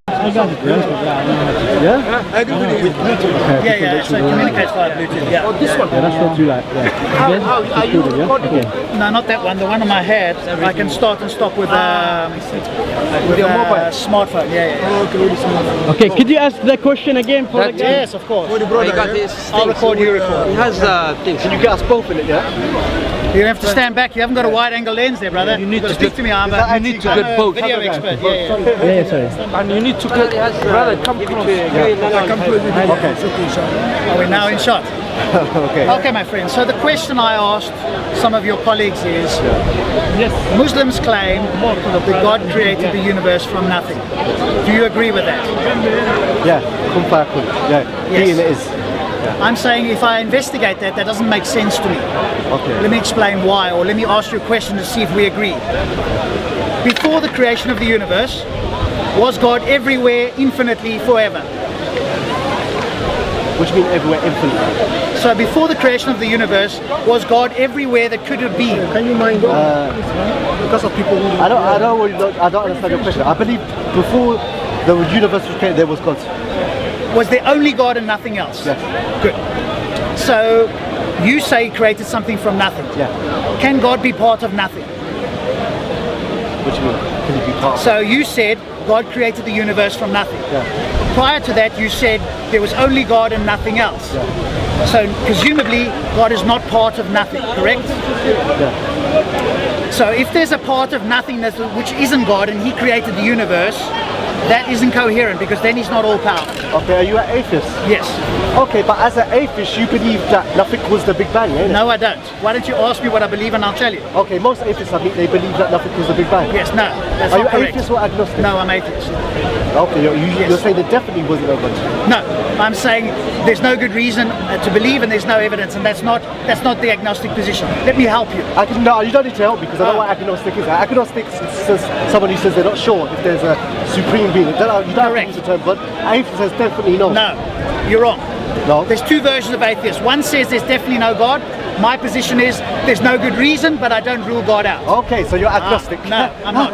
I got it. Yeah? I do with Bluetooth. Yeah, so it communicates via Bluetooth. Yeah. Oh, this one? Yeah, that's what you like. Yeah. Are you recording it? No, not that one. The one on my head, I can start and stop with your mobile smartphone. Yeah. Okay, with the smartphone. Okay, could you ask the question again for the guy? Yes, of course. For the brother, yeah? I'll record, you record. It has things. Can you get us both in it, yeah? You have to stand back. You haven't got a wide-angle lens there, brother. You need to speak to me. I'm a video expert. Yeah, sorry. And you need to get brother, come close. Okay. Are we now in shot? Okay. Okay, my friend. So the question I asked some of your colleagues is, Muslims claim that God created the universe from nothing. Do you agree with that? Yeah, yeah. Yes. It is. I'm saying if I investigate that, that doesn't make sense to me. Okay. Let me explain why, or let me ask you a question to see if we agree. Before the creation of the universe, was God everywhere, infinitely, forever? Which means everywhere infinitely. So before the creation of the universe, was God everywhere that could have been? Can you mind because of people who... I don't understand your question. I believe before the universe was created, there was God. Was there only God and nothing else? Yes. Good. So you say he created something from nothing. Yeah. Can God be part of nothing? Which means can he be part? So you said God created the universe from nothing. Yeah. Prior to that, you said there was only God and nothing else. Yeah. So presumably, God is not part of nothing, correct? Yeah. So if there's a part of nothingness which isn't God and he created the universe, that isn't coherent because then he's not all powerful. Okay, are you an atheist? Yes. Okay, but as an atheist, you believe that nothing caused the Big Bang, yeah? No, I don't. Why don't you ask me what I believe and I'll tell you? Okay, most atheists, I think they believe that nothing caused the Big Bang. Yes, no, that's Are not you correct. atheist or agnostic? No, I'm atheist. Okay, you're saying there definitely wasn't no God. No, I'm saying there's no good reason to believe and there's no evidence, and that's not the agnostic position. Let me help you. No, you don't need to help me because I know what agnostic is. Agnostic is someone who says they're not sure if there's a supreme being. You don't Correct. use the term God. Atheist says definitely no. No, you're wrong. No. There's two versions of atheists. One says there's definitely no God. My position is there's no good reason, but I don't rule God out. Okay, so you're agnostic. No, I'm not.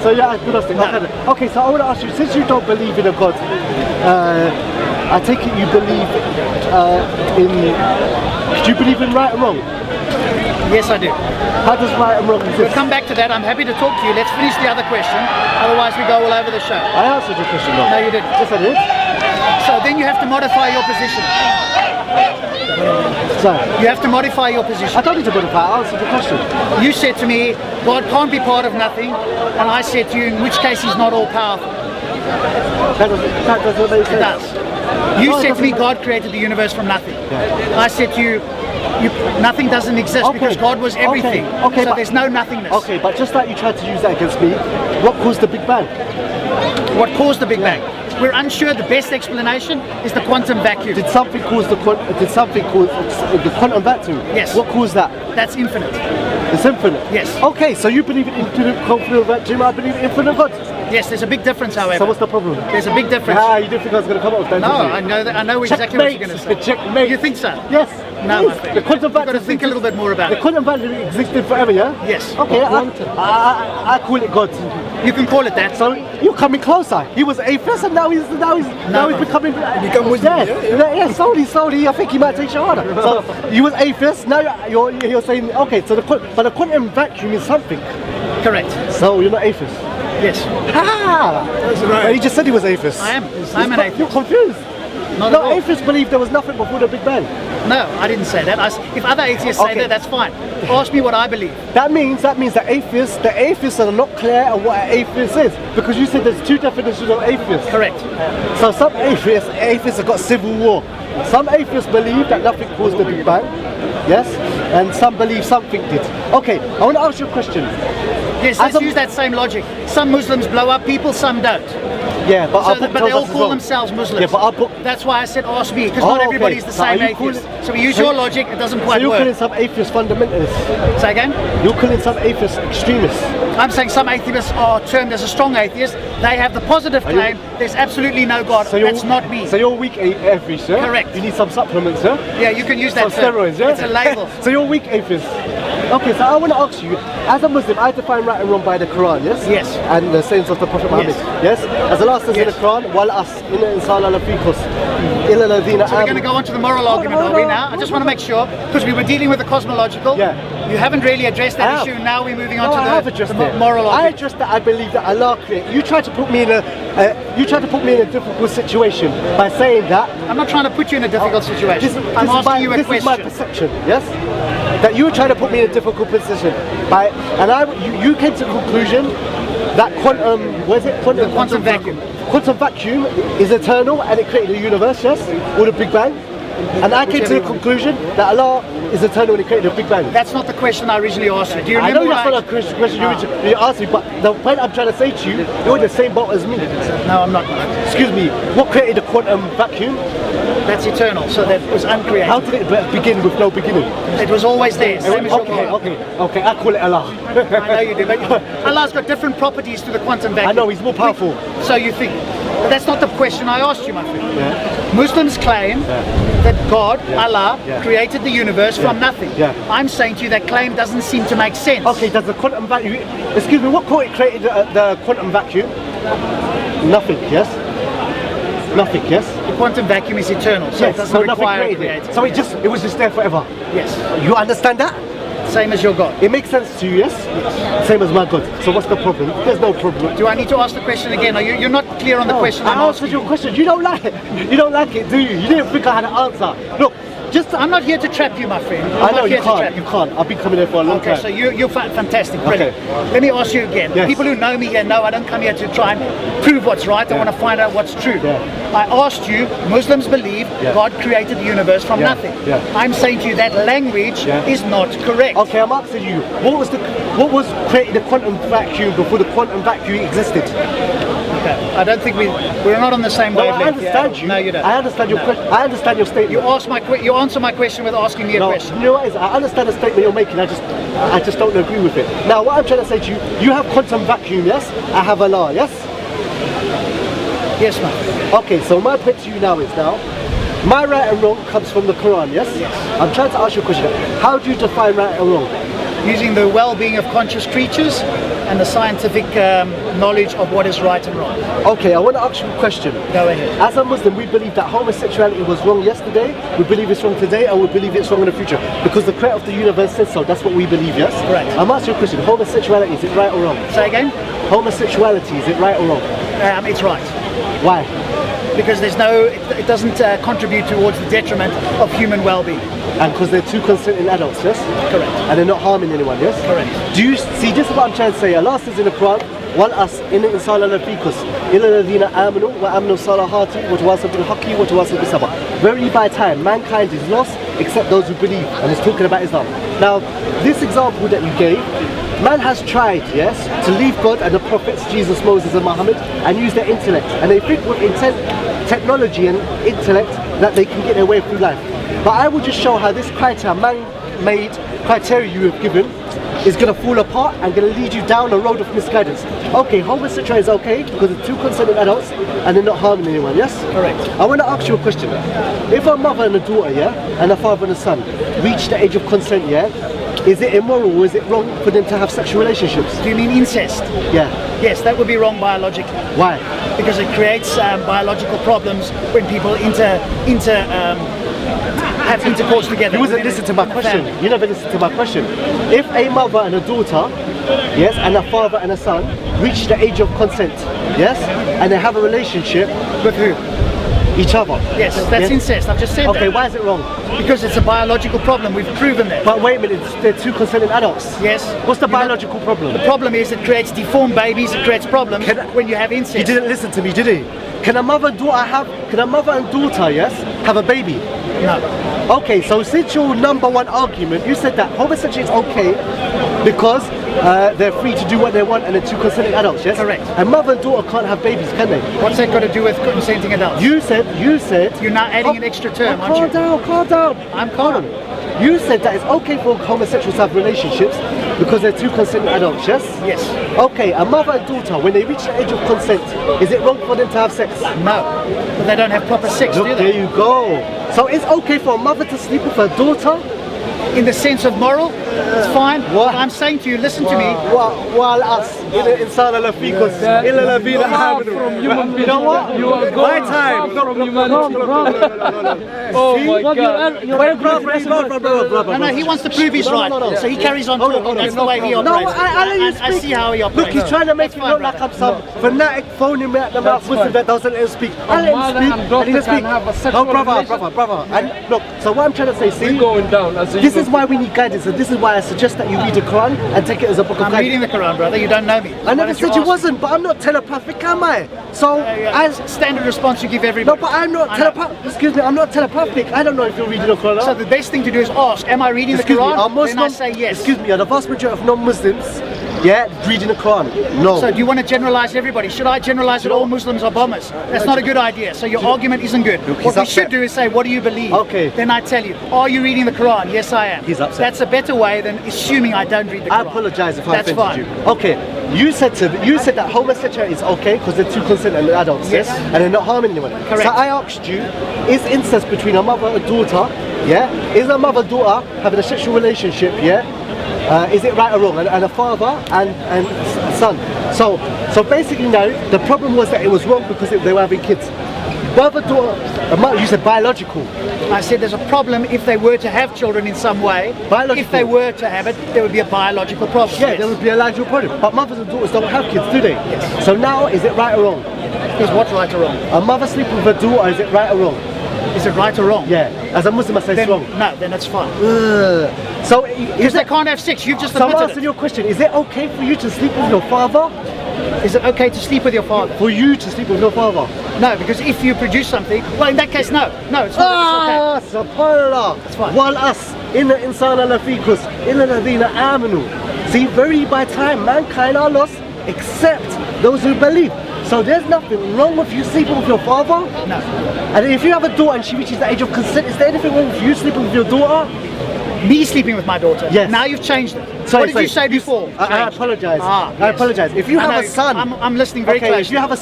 So you're agnostic. No. Okay, so I want to ask you, since you don't believe in a God, I take it you believe do you believe in right and wrong? Yes, I do. How does right and wrong exist? We'll come back to that. I'm happy to talk to you. Let's finish the other question. Otherwise, we go all over the show. I answered your question though. No, you didn't. Yes, I did. So then you have to modify your position. So, You have to modify your position. I don't need to modify, I answered the question. You said to me, God can't be part of nothing. And I said to you, in which case he's not all powerful. That doesn't make sense. It does. You said to me, God created the universe from nothing. Yeah. I said to you, nothing doesn't exist Okay. because God was everything. Okay, so but- there's no nothingness. Okay, but just like you tried to use that against me, what caused the Big Bang? What caused the Big Bang? We're unsure. The best explanation is the quantum vacuum. Did something cause the quantum vacuum? Yes. What caused that? That's infinite. It's infinite. Yes. Okay, so you believe in infinite quantum vacuum, I believe in infinite God. Yes, there's a big difference, however. So what's the problem? There's a big difference. You didn't think I was going to come up with that? No, did you? I know that. I know exactly what you're going to say. Checkmate. You think so? Yes. No, my friend. The quantum You've got vacuum. to think a little bit more about The it. quantum vacuum existed forever, yeah? Yes. Okay, I call it God. You can call it that. So you're coming closer. He was atheist and now he's becoming. Become Muslim, Yeah, slowly. I think he might take shahada. So you was atheist. Now you're saying okay. So the quantum vacuum is something. Correct. So you're not atheist. Yes. That's right. But he just said he was atheist. I am. I'm an You're atheist. confused. Not at No, all. atheists believe there was nothing before the Big Bang. No, I didn't say that. If other atheists say Okay. that, that's fine. Ask me what I believe. That means that the atheists are not clear on what an atheist is because you said there's two definitions of atheists. Correct. So some atheists have got civil war. Some atheists believe that nothing caused the Big Bang, yes, and some believe something did. Okay, I want to ask you a question. Yes, let's use that same logic. Some Muslims blow up people, some don't. Yeah, but our So book but tells they all us as call well. themselves Muslims. Yeah, but our book. That's why I said ask me, because Oh, not okay. everybody is the So same are you calling- atheist. So we use so your you- logic, it doesn't So quite you're work. calling some atheist fundamentalists. Say again? You're calling some atheist extremists. I'm saying some atheists are termed as a strong atheist. They have the positive you- claim, there's absolutely no God. That's not me. So you're weak atheist, yeah? Correct. You need some supplements, yeah? Yeah, you can use that Some term. steroids, yeah? It's a label. So you're weak atheist. Okay, so I want to ask you, as a Muslim, I define right and wrong by the Quran, yes? Yes. And the sayings of the Prophet Muhammad, yes? As Allah says in the Quran, "Wal as inna insana lafi khusr illa alladhina So we're going to go on to the moral argument, are we now? I just want to make sure, because we were dealing with the cosmological. Yeah. You haven't really addressed I that have. issue. Now we're moving on No, I have to addressed the it. moral I argument. addressed that I believe that Allah created. You tried to put me in a difficult situation by saying that. I'm not trying to put you in a difficult situation. I'm is asking you a this is my question. perception, yes? That you were trying to put me in a difficult position you came to the conclusion that Quantum vacuum. Quantum vacuum is eternal and it created the universe, yes? Or the Big Bang. And I came to the conclusion that Allah is eternal and he created the Big Bang. That's not the question I originally asked you. Do you I remember know that's not a question you asked me, but the point I'm trying to say to you, you're in the same boat as me. No, I'm not. Excuse me, what created the quantum vacuum? That's eternal, so that was uncreated. How did it begin with no beginning? It was always there. Same as your God. Okay, I call it Allah. I know you do, but Allah's got different properties to the quantum vacuum. I know, he's more powerful. So you think. But that's not the question I asked you, my friend. Yeah. Muslims claim that God, Allah, Yeah. created the universe from nothing. Yeah. I'm saying to you that claim doesn't seem to make sense. Okay, does the quantum vacuum, excuse me, what created the quantum vacuum? Nothing, yes? Nothing, yes? The quantum vacuum is eternal, so it doesn't require a creator. So it was just there forever. Yes. You understand that? Same as your God. It makes sense to you, yes? Same as my God. So what's the problem? There's no problem. Do I need to ask the question again? You're not clear on the question I'm I answered asking. your question. You don't like it. You don't like it, do you? You didn't think I had an answer. Look, I'm not here to trap you, my friend. I'm I know not you here to trap can't. You can't. I've been coming here for a long Okay, time. so you're fantastic, brilliant. Okay. Let me ask you again. Yes. People who know me here know I don't come here to try and prove what's right. I want to find out what's true. Yeah. I asked you, Muslims believe God created the universe from nothing. Yeah. I'm saying to you that language Yeah. is not correct. Okay, I'm asking you, what was creating the quantum vacuum before the quantum vacuum existed? Okay. I don't think we're not on the same No, wavelength. I understand you. No, you don't. I understand your No. question. I understand your statement. You answer my question with asking me a No, question. you know what it is? I understand the statement you're making. I just don't agree with it. Now, what I'm trying to say to you, you have quantum vacuum, yes? I have Allah, yes? Yes, ma'am. Okay, so my point to you now is my right and wrong comes from the Quran, yes? Yes. I'm trying to ask you a question. How do you define right and wrong? Using the well-being of conscious creatures and the scientific knowledge of what is right and wrong. Okay, I want to ask you a question. Go ahead. As a Muslim, we believe that homosexuality was wrong yesterday, we believe it's wrong today, and we believe it's wrong in the future. Because the creator of the universe says so, that's what we believe, yes? Correct. I'm asking you a question. Homosexuality, is it right or wrong? Say again? Homosexuality, is it right or wrong? It's right. Why? Because it doesn't contribute towards the detriment of human well-being. And because they're two consenting adults, yes? Correct. And they're not harming anyone, yes? Correct. Do you see, this is what I'm trying to say. Allah says in the Quran, وَالْأَسْ إِنَّ الْإِنسَانَ لَفِي خُسْرٍ إِلَّا الَّذِينَ آمَنُوا وَعَمِلُوا الصَّالِحَاتِ وَتَوَاصَوْا بِالْحَقِّ وَتَوَاصَوْا بِالصَّبْرِ. Verily by time, mankind is lost except those who believe. And it's talking about Islam. Now, this example that you gave, man has tried, yes, to leave God and the prophets, Jesus, Moses and Muhammad, and use their intellect. And they think with technology and intellect that they can get their way through life. But I will just show how this criteria, man-made criteria you have given, is going to fall apart and going to lead you down a road of misguidance. Okay, homosexuality is okay because it's two consenting adults and they're not harming anyone, yes? Correct. I want to ask you a question. If a mother and a daughter, yeah, and a father and a son reach the age of consent, yeah, is it immoral or is it wrong for them to have sexual relationships? Do you mean incest? Yeah. Yes, that would be wrong biologically. Why? Because it creates biological problems when people have intercourse together. You wasn't listening to my question. You never listened to my question. If a mother and a daughter, yes, and a father and a son reach the age of consent, yes, and they have a relationship With who? each other. Yes, that's incest. I've just said Okay, that. why is it wrong? Because it's a biological problem. We've proven that. But wait a minute, they're two consenting adults. Yes. What's the You know, biological problem? The problem is it creates deformed babies. It creates problems Can I- when you have incest. He didn't listen to me, did he? Can a mother and daughter, yes, have a baby? No. Okay, so since your number one argument, you said that homosexuality is okay because they're free to do what they want and they're two consenting adults, yes? Correct. And mother and daughter can't have babies, can they? What's that got to do with consenting adults? You said. You're now adding an extra term, aren't you? Calm down. I'm Hold calm. on. You said that it's okay for homosexuals to have relationships because they're two consenting adults, yes? Yes. Okay, a mother and daughter, when they reach the age of consent, is it wrong for them to have sex? No. But they don't have proper sex, Look, do there they? you go. So it's okay for a mother to sleep with her daughter in the sense of moral, it's fine. What I'm saying to you, listen to me. While us in insana la ficus illa la vida amanu. You know what? You are My going time. far from humanity. Oh my God. No, he wants to prove he's right. So he carries on talking. That's the way he operates. I let you I speak. see how he operates. Look, he's trying to make me look like I'm some fanatic phoning me at the mouth Muslim that doesn't let him speak. I let mother him and speak. daughter And he doesn't can have a speak. sexual Brother. And look, so what I'm trying to say, see, We're going down as a this is why we need guidance, and this is why I suggest that you read the Quran and take it as a book of I'm guidance. reading the Quran, brother. You don't know me. I never said you wasn't, but I'm not telepathic, am I? So, Standard response you give everybody. no, but I'm not telepathic. Excuse me, I'm not telepathic. I don't know if you're reading the Quran. So the best thing to do is ask, am I reading Excuse the me, Quran? are Then I Muslims, say yes. excuse me, are the vast majority of non-Muslims, reading the Quran? No. So do you want to generalize everybody? Should I generalize that all Muslims are bombers? That's not a good idea. So your argument isn't good. What we should do is say, what do you believe? Okay. Then I tell you, are you reading the Quran? Yes, I am. He's upset. That's a better way than assuming I don't read the Quran. I apologize if I That's offended fine. you. Okay, you said that homosexuality is okay because they're two consenting adults, yes, and they're not harming anyone. Correct. So I asked you, is incest between a mother and a daughter? Is a mother-daughter having a sexual relationship? Is it right or wrong? And a father and son. So basically now the problem was that it was wrong because they were having kids. Mother-daughter, you said biological. I said there's a problem if they were to have children in some way. Biological. If they were to have it, there would be a biological problem. Yeah, there would be a logical problem. But mothers and daughters don't have kids, do they? Yes. So now, is it right or wrong? Is what right or wrong? A mother sleeping with her daughter, is it right or wrong? Is it right or wrong? Yeah. As a Muslim, I say Then, it's wrong. no, then it's fine. So, Because they can't have sex. You've just so I'm admitted asking it. your question. Is it okay for you to sleep with your father? Is it okay to sleep with your father? For you to sleep with your father? No, because if you produce something, well, in that case, no. No, it's not. It's okay. Subhanallah. That's fine. While us, inna insana lafikus, illa ladina amanu. See, very by time, mankind are lost, except those who believe. So there's nothing wrong with you sleeping with your father? No. And if you have a daughter and she reaches the age of consent, is there anything wrong with you sleeping with your daughter? Me sleeping with my daughter? Yes. Now you've changed it. Sorry, What did you say before? I apologize. Ah, I yes. apologize. If you I have know, a son, I'm listening very okay, closely. if you have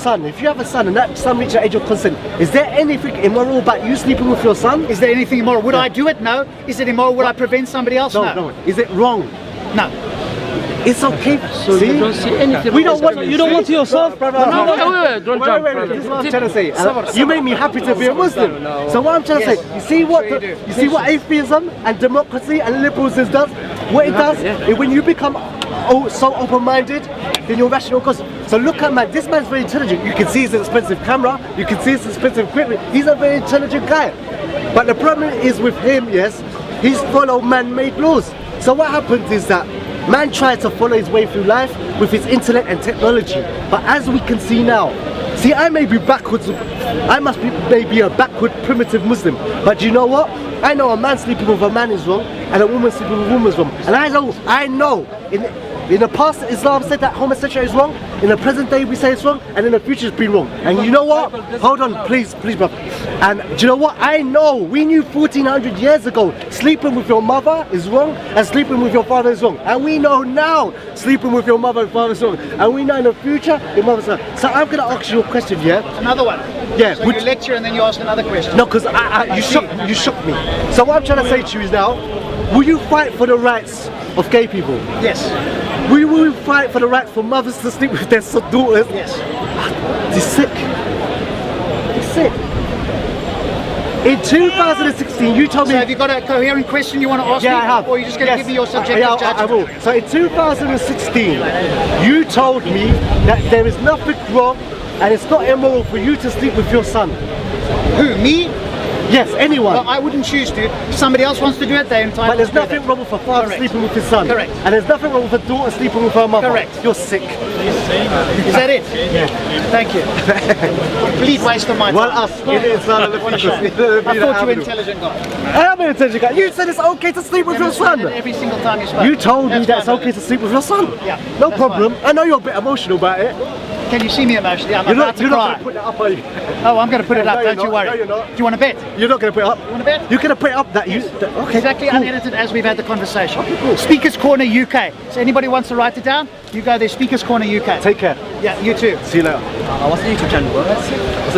a son and that son reaches the age of consent, is there anything immoral about you sleeping with your son? Is there anything immoral? Would I do it? No. Is it immoral? Would I prevent somebody else? No. Is it wrong? No. It's okay. So you don't see anything. We don't want. You don't want yourself. Brother, Wait, don't jump. Wait. This is what I'm trying to say. You made me happy to be a Muslim. So what I'm trying to say, you see what atheism and democracy and liberalism does? What it does is when you become so open-minded, then you're rational. So look at man. This man's very intelligent. You can see his expensive camera. You can see his expensive equipment. He's a very intelligent guy. But the problem is with him, he's followed man-made laws. So what happens is that man tried to follow his way through life with his intellect and technology. But as we can see now, I may be backwards, I must be maybe a backward primitive Muslim. But do you know what? I know a man sleeping with a man is wrong and a woman sleeping with a woman is wrong. And I know in the past Islam said that homosexuality is wrong, in the present day we say it's wrong, and in the future it's been wrong. And you know what? Hold on, please brother. And do you know what? I know, we knew 1400 years ago sleeping with your mother is wrong and sleeping with your father is wrong. And we know now sleeping with your mother and father is wrong. And we know in the future your mother's wrong. So I'm going to ask you a question, Another one. Yeah. So you lecture and then you ask another question. No, because you shook me. So what I'm trying to say to you is now, will you fight for the rights of gay people? Yes. Will you fight for the rights for mothers to sleep with their daughters? Yes. He's sick. He's sick. In 2016, you told me... So have you got a coherent question you want to ask me? I have. Or are you just going to give me your subjective judgment? I will. So in 2016, you told me that there is nothing wrong and it's not immoral for you to sleep with your son. Who, me? Yes, anyone. Well, I wouldn't choose to. If somebody else wants to do it, they're entitled But there's to do nothing it. wrong with a father Correct. sleeping with his son. Correct. And there's nothing wrong with a daughter sleeping with her mother. Correct. You're sick. Is that it? Yeah. Thank you. Complete waste of my time. Well, us. I thought you were an intelligent guy. I am an intelligent guy. You said it's okay to sleep with your son. Every single time you spoke. You told me That's that it's fine, okay to sleep with your son. Yeah, No that's problem. I know you're a bit emotional about it. Can you see me emotionally? I'm You're about not to cry. going to put that up, are you? Oh, I'm going to put it up. No, you're Don't you not. worry. No, you're not. Do you want to bet? You're not going to put it up. You want to bet? You're going to put it up that you... Okay. Exactly cool. unedited as we've had the conversation. Speakers Corner UK. So anybody wants to write it down, you go there. Speakers Corner UK. Take care. Yeah, you too. See you later. What's the YouTube channel, bro?